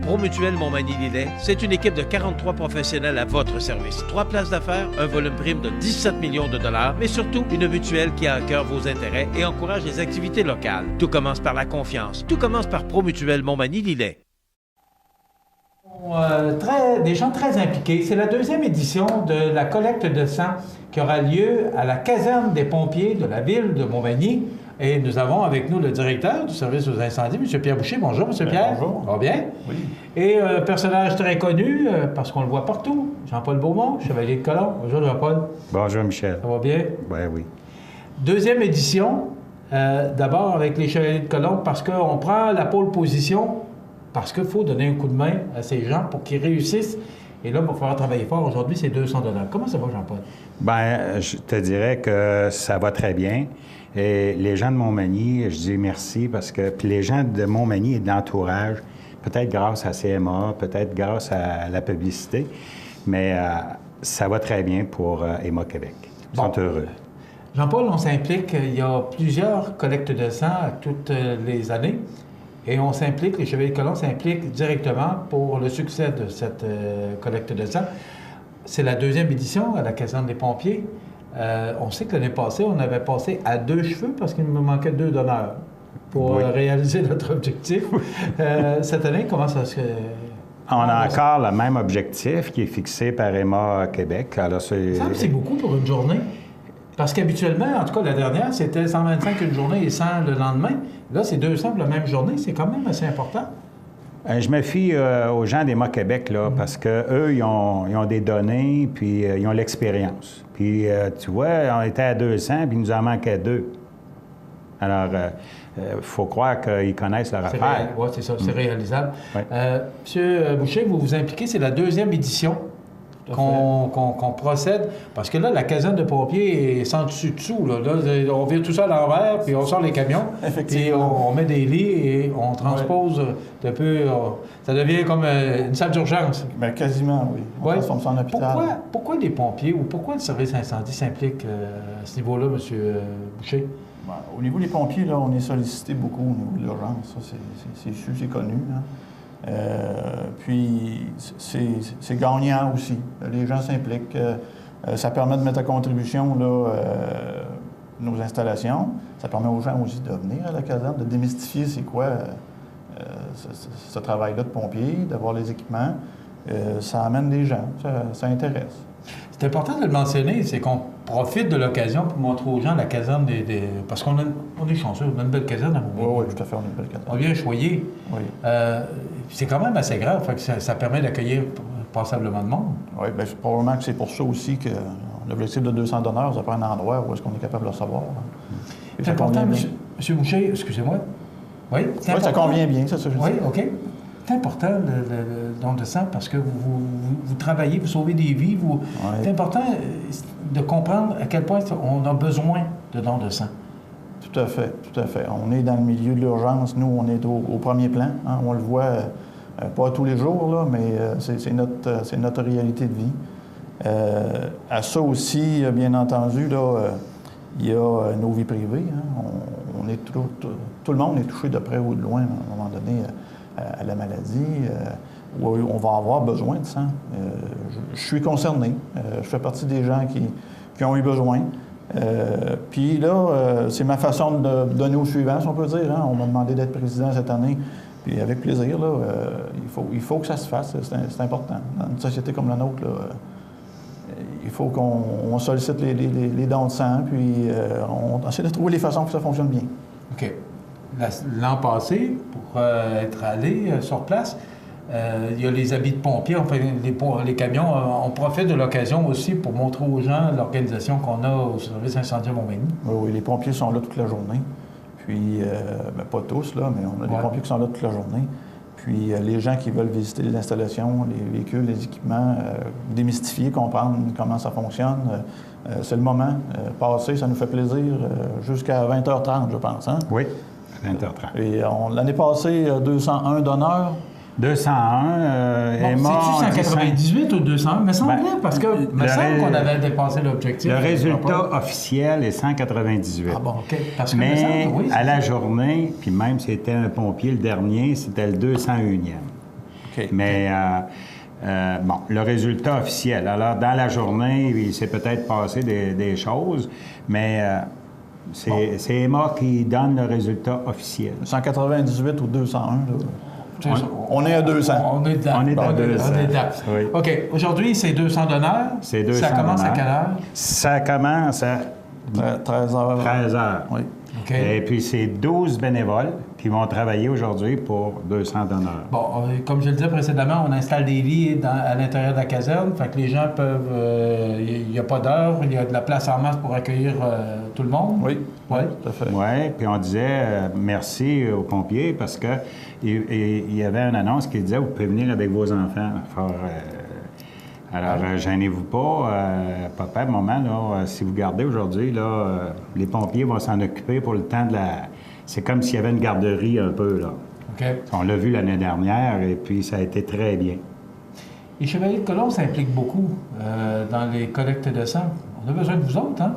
Promutuel Montmagny-Lillet, c'est une équipe de 43 professionnels à votre service. 3 places d'affaires, un volume prime de 17 millions de dollars, mais surtout une mutuelle qui a à cœur vos intérêts et encourage les activités locales. Tout commence par la confiance. Tout commence par Promutuel Montmagny-Lillet. Des gens très impliqués. C'est la 2e édition de la collecte de sang qui aura lieu à la caserne des pompiers de la ville de Montmagny. Et nous avons avec nous le directeur du service aux incendies, M. Pierre Boucher. Bonjour, M. Pierre. Bonjour. Ça va bien? Oui. Et un personnage très connu, parce qu'on le voit partout, Jean-Paul Beaumont, chevalier de colon. Bonjour, Jean-Paul. Bonjour, Michel. Ça va bien? Oui. 2e édition, d'abord avec les chevaliers de colon, parce qu'on prend la pole position, parce qu'il faut donner un coup de main à ces gens pour qu'ils réussissent. Et là, il va falloir travailler fort. Aujourd'hui, c'est 200 $. Comment ça va, Jean-Paul? Bien, je te dirais que ça va très bien. Et les gens de Montmagny, je dis merci parce que... Puis les gens de Montmagny et de l'entourage, peut-être grâce à CMA, peut-être grâce à la publicité, mais ça va très bien pour Emma Québec. Ils sont heureux. Jean-Paul, on s'implique. Il y a plusieurs collectes de sang toutes les années. Et on s'implique, les Chevaliers de colon s'impliquent directement pour le succès de cette collecte de sang. C'est la 2e édition à la caserne des pompiers. On sait que l'année passée, on avait passé à 2 cheveux parce qu'il nous manquait 2 donneurs pour réaliser notre objectif. Cette année, comment ça se... On a encore le même objectif qui est fixé par Emma Québec. Alors, c'est beaucoup pour une journée. Parce qu'habituellement, en tout cas, la dernière, c'était 125 une journée et 100 le lendemain. Là, c'est 200 la même journée. C'est quand même assez important. Je me fie aux gens d'Emma Québec, là, parce qu'eux, ils ont des données, puis ils ont l'expérience. Puis, tu vois, on était à 200, puis il nous en manquait 2. Alors, il faut croire qu'ils connaissent leur affaire. Oui, c'est ça, c'est réalisable. Ouais. Monsieur Boucher, vous vous impliquez, c'est la 2e édition qu'on procède. Parce que là, la caserne de pompiers est sans dessus-dessous. Là, on vire tout ça à l'envers, puis on sort les camions, puis on met des lits et on transpose un peu. Ça devient comme une salle d'urgence. Bien, quasiment, oui. On transforme ça en hôpital. Pourquoi les pompiers ou pourquoi le service incendie s'implique à ce niveau-là, M. Boucher? Bien, au niveau des pompiers, là, on est sollicité beaucoup au niveau de l'urgence. Ça, c'est sûr, c'est connu. Hein. Puis, c'est gagnant aussi. Les gens s'impliquent. Ça permet de mettre à contribution là, nos installations. Ça permet aux gens aussi de venir à la caserne, de démystifier c'est quoi ce travail-là de pompier, d'avoir les équipements. Ça amène des gens, ça intéresse. C'est important de le mentionner, c'est qu'on profite de l'occasion pour montrer aux gens la caserne parce qu'on est chanceux, on a une belle caserne à Montmagny. Oui, tout à fait, on a une belle caserne. On vient choyer. Oui. C'est quand même assez grave, fait que ça permet d'accueillir passablement de monde. Oui, bien, probablement que c'est pour ça aussi que l'objectif de 200 donneurs, ça prend un endroit où est-ce qu'on est capable de le recevoir. C'est important, M. Boucher, excusez-moi. Oui, ça convient bien, ça, je dis. Oui, OK. C'est important, le don de sang, parce que vous travaillez, vous sauvez des vies. C'est important de comprendre à quel point on a besoin de don de sang. Tout à fait, tout à fait. On est dans le milieu de l'urgence. Nous, on est au premier plan. Hein. On le voit pas tous les jours, là, mais c'est notre réalité de vie. À ça aussi, bien entendu, là, il y a nos vies privées. Hein. On est tout le monde est touché de près ou de loin, à un moment donné, à la maladie, où on va avoir besoin de sang. Je suis concerné. Je fais partie des gens qui ont eu besoin. Puis là, c'est ma façon de donner au suivant, si on peut dire. Hein. On m'a demandé d'être président cette année. Puis avec plaisir, là, il faut que ça se fasse. C'est important. Dans une société comme la nôtre, là, il faut qu'on sollicite les dons de sang, puis on essaie de trouver les façons pour que ça fonctionne bien. OK. L'an passé, pour être allé sur place, il y a les habits de pompiers, enfin, les camions. On profite de l'occasion aussi pour montrer aux gens l'organisation qu'on a au service incendie à Montmagny. Oui, les pompiers sont là toute la journée. Puis, pas tous, là, mais on a des pompiers qui sont là toute la journée. Puis, les gens qui veulent visiter les installations, les véhicules, les équipements, démystifier, comprendre comment ça fonctionne, c'est le moment. Passer, ça nous fait plaisir jusqu'à 20h30, je pense. Hein? Oui, 20h30. Et l'année passée, 201 donneurs. 201, Emma... C'est-tu 198 ou 201? Me semble parce que me semble qu'on avait dépassé l'objectif. Le résultat officiel est 198. Ah bon, OK. Parce que mais oui, à la journée, puis même si c'était un pompier le dernier, c'était le 201e. OK. OK. Mais bon, le résultat officiel. Alors, dans la journée, il s'est peut-être passé des choses, mais c'est Emma qui donne le résultat officiel. 198 ou 201, là. C'est ça. On est à 200. On est dedans. On est à 200. On est dedans. Oui. OK. Aujourd'hui, c'est 200 d'honneur. C'est 200 Ça commence à d'honneur. quelle heure? Ça commence à 13 heures. 13 heures. Oui. OK. Et puis, c'est 12 bénévoles qui vont travailler aujourd'hui pour 200 d'honneur. Bon, comme je le disais précédemment, on installe des lits à l'intérieur de la caserne. Fait que les gens peuvent... Il n'y a pas d'heure, il y a de la place en masse pour accueillir tout le monde. Oui. Oui. Tout à fait. Oui, puis on disait merci aux pompiers parce que il y avait une annonce qui disait vous pouvez venir avec vos enfants. Alors, gênez-vous pas. Papa, maman, là, si vous gardez aujourd'hui, là, les pompiers vont s'en occuper pour le temps de la... C'est comme s'il y avait une garderie un peu, là. OK. On l'a vu l'année dernière et puis ça a été très bien. Les Chevaliers de Colomb s'impliquent beaucoup dans les collectes de sang. On a besoin de vous autres, hein?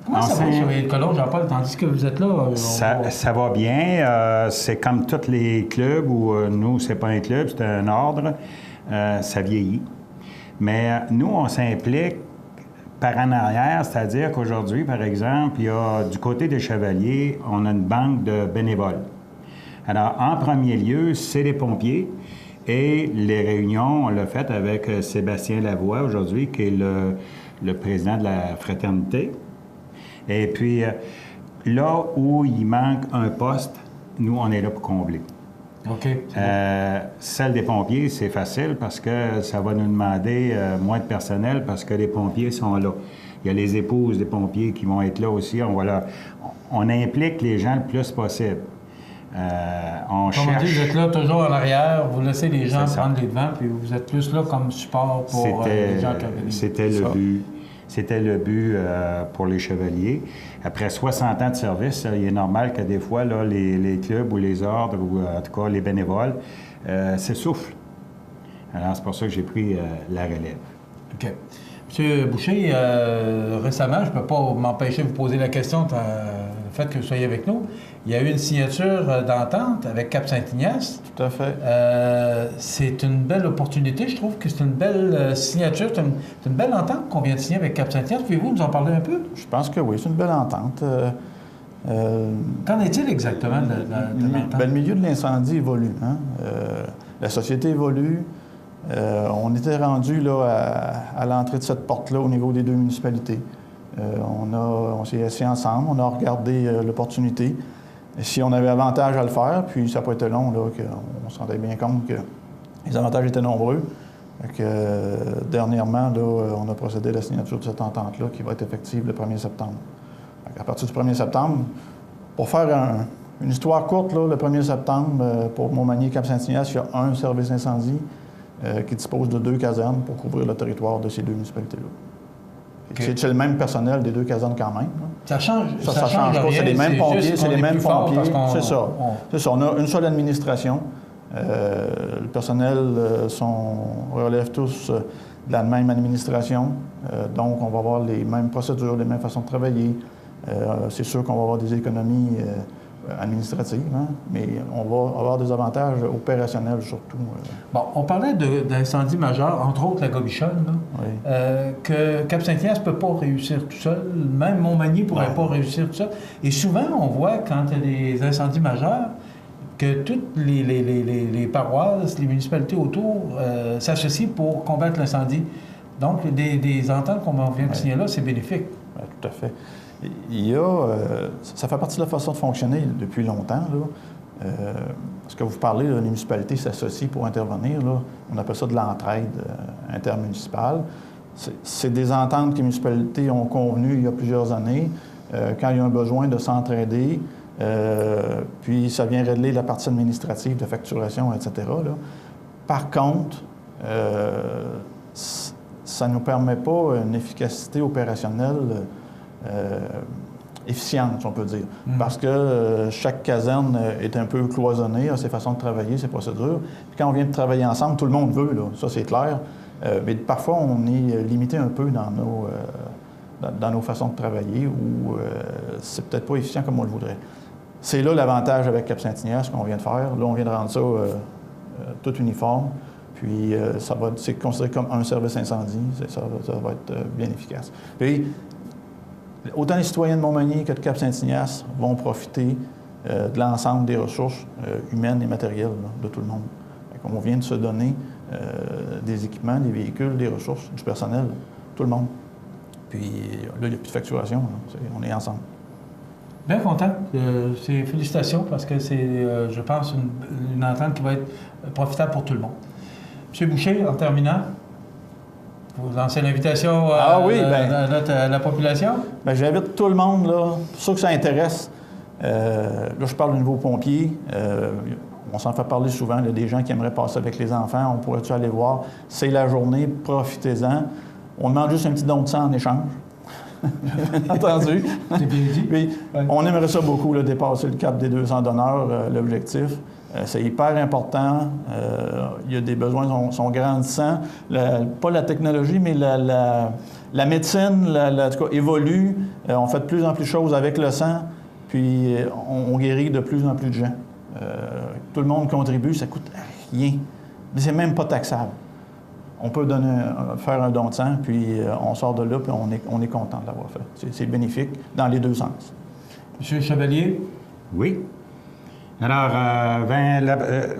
Comment ça va, les Chevaliers de Colomb, Jean-Paul, tandis que vous êtes là? Ça va bien. C'est comme tous les clubs où nous, c'est pas un club, c'est un ordre. Ça vieillit. Mais nous, on s'implique par en arrière, c'est-à-dire qu'aujourd'hui, par exemple, il y a du côté des Chevaliers, on a une banque de bénévoles. Alors, en premier lieu, c'est les pompiers. Et les réunions, on l'a fait avec Sébastien Lavoie aujourd'hui, qui est le président de la fraternité. Et puis, là où il manque un poste, nous, on est là pour combler. OK. Celle des pompiers, c'est facile parce que ça va nous demander moins de personnel parce que les pompiers sont là. Il y a les épouses des pompiers qui vont être là aussi. On implique les gens le plus possible. On Comme on dit, cherche... vous êtes là toujours en arrière, vous laissez les gens C'est ça. prendre les devants, puis vous êtes plus là comme support pour les gens qui organisent. C'était le but. C'était le but pour les Chevaliers. Après 60 ans de service, il est normal que des fois, là, les clubs ou les ordres, ou en tout cas les bénévoles, s'essoufflent. Alors, c'est pour ça que j'ai pris la relève. OK. Monsieur Boucher, récemment, je ne peux pas m'empêcher de vous poser la question, le fait que vous soyez avec nous. Il y a eu une signature d'entente avec Cap-Saint-Ignace. Tout à fait. C'est une belle opportunité. Je trouve que c'est une belle signature. C'est une belle entente qu'on vient de signer avec Cap-Saint-Ignace. Pouvez-vous nous en parler un peu? Je pense que oui, c'est une belle entente. Qu'en est-il exactement de l'entente? Le milieu de l'incendie évolue. Hein? La société évolue. On était rendu là, à l'entrée de cette porte-là au niveau des deux municipalités. On s'est assis ensemble, on a regardé l'opportunité. Si on avait avantage à le faire, puis ça n'a pas été long, là, on se rendait bien compte que les avantages étaient nombreux. Dernièrement, là, on a procédé à la signature de cette entente-là qui va être effective le 1er septembre. À partir du 1er septembre, pour faire une histoire courte, là, le 1er septembre, pour Montmagny et Cap-Saint-Ignace, il y a un service incendie qui dispose de 2 casernes pour couvrir le territoire de ces 2 municipalités-là. Okay. C'est le même personnel des 2 casernes quand même. Là. Ça change. Ça change pas. rien, C'est les mêmes pompiers. juste C'est qu'on les est mêmes plus fort pompiers. parce qu'on- C'est ça. C'est ça. On a une seule administration. Le personnel relève tous de la même administration. Donc, on va avoir les mêmes procédures, les mêmes façons de travailler. C'est sûr qu'on va avoir des économies administratives, hein, mais on va avoir des avantages opérationnels surtout. Bon, on parlait d'incendie majeur, entre autres la Gobichonne, là, Oui. que Cap-Saint-Ignace ne peut pas réussir tout seul, même Montmagny ne pourrait pas réussir tout seul. Et souvent, on voit, quand il y a des incendies majeurs, que toutes les paroisses, les municipalités autour s'associent pour combattre l'incendie. Donc, des ententes qu'on vient de signer là, c'est bénéfique. Oui, tout à fait. Il y a, ça fait partie de la façon de fonctionner depuis longtemps. Là. Ce que vous parlez, là, les municipalités s'associent pour intervenir. Là. On appelle ça de l'entraide intermunicipale. C'est des ententes que les municipalités ont convenues il y a plusieurs années, quand il y a un besoin de s'entraider, puis ça vient régler la partie administrative de facturation, etc. Là. Par contre, ça ne nous permet pas une efficacité opérationnelle efficiente, si on peut dire. Parce que chaque caserne est un peu cloisonnée, a ses façons de travailler, ses procédures. Puis quand on vient de travailler ensemble, tout le monde veut, là, ça c'est clair. Mais parfois, on est limité un peu dans nos façons de travailler ou c'est peut-être pas efficient comme on le voudrait. C'est là l'avantage avec Cap-Saint-Ignace qu'on vient de faire. Là, on vient de rendre ça tout uniforme. Puis c'est considéré comme un service incendie. Ça va être bien efficace. Puis, autant les citoyens de Montmagny que de Cap-Saint-Ignace vont profiter de l'ensemble des ressources humaines et matérielles là, de tout le monde. On vient de se donner des équipements, des véhicules, des ressources, du personnel, tout le monde. Puis là, il n'y a plus de facturation. Là. On est ensemble. Bien content. Félicitations parce que c'est, je pense, une entente qui va être profitable pour tout le monde. M. Boucher, en terminant, vous lancez l'invitation à la population? Bien, j'invite tout le monde, là, pour ceux que ça intéresse. Là, je parle du nouveau pompier. On s'en fait parler souvent. Il y a des gens qui aimeraient passer avec les enfants. On pourrait-tu aller voir? C'est la journée, profitez-en. On demande juste un petit don de sang en échange. Entendu. C'est bien dit. Puis, on aimerait ça beaucoup, là, dépasser le cap des 200 donneurs, l'objectif. C'est hyper important. Il y a des besoins qui sont grandissants. Pas la technologie, mais la médecine, en tout cas, évolue. On fait de plus en plus de choses avec le sang. Puis, on guérit de plus en plus de gens. Tout le monde contribue, ça coûte rien. Mais c'est même pas taxable. On peut faire un don de sang, puis on sort de là, puis on est content de l'avoir fait. C'est bénéfique dans les deux sens. Monsieur Chevalier? Oui. Alors,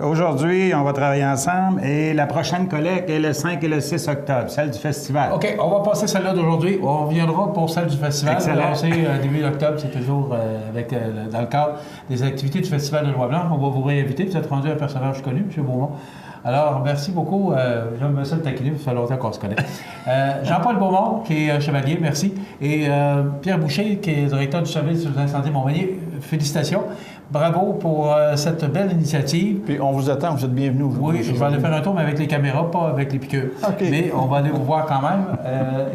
aujourd'hui, on va travailler ensemble et la prochaine collecte est le 5 et le 6 octobre, celle du festival. OK, on va passer celle-là d'aujourd'hui. On reviendra pour celle du festival. Excellent. C'est début octobre, c'est toujours dans le cadre des activités du Festival de Noix-Blanc. On va vous réinviter. Vous êtes rendu un personnage connu, M. Beaumont. Alors, merci beaucoup. J'aime ça le taquiner, ça fait longtemps qu'on se connaît. Jean-Paul Beaumont, qui est chevalier, merci. Et Pierre Boucher, qui est directeur du service des incendies Montmagny, félicitations. Bravo pour cette belle initiative. Puis on vous attend, vous êtes bienvenus aujourd'hui. Oui, je vais aller faire un tour, mais avec les caméras, pas avec les piqûres. Okay. Mais on va aller vous voir quand même.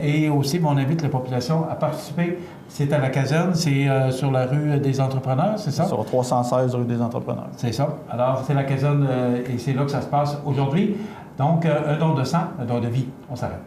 Et aussi, on invite la population à participer. C'est à la caserne, c'est sur la rue des Entrepreneurs, c'est ça? Sur 316 rue des Entrepreneurs. C'est ça. Alors, c'est la caserne et c'est là que ça se passe aujourd'hui. Donc, un don de sang, un don de vie. On s'arrête.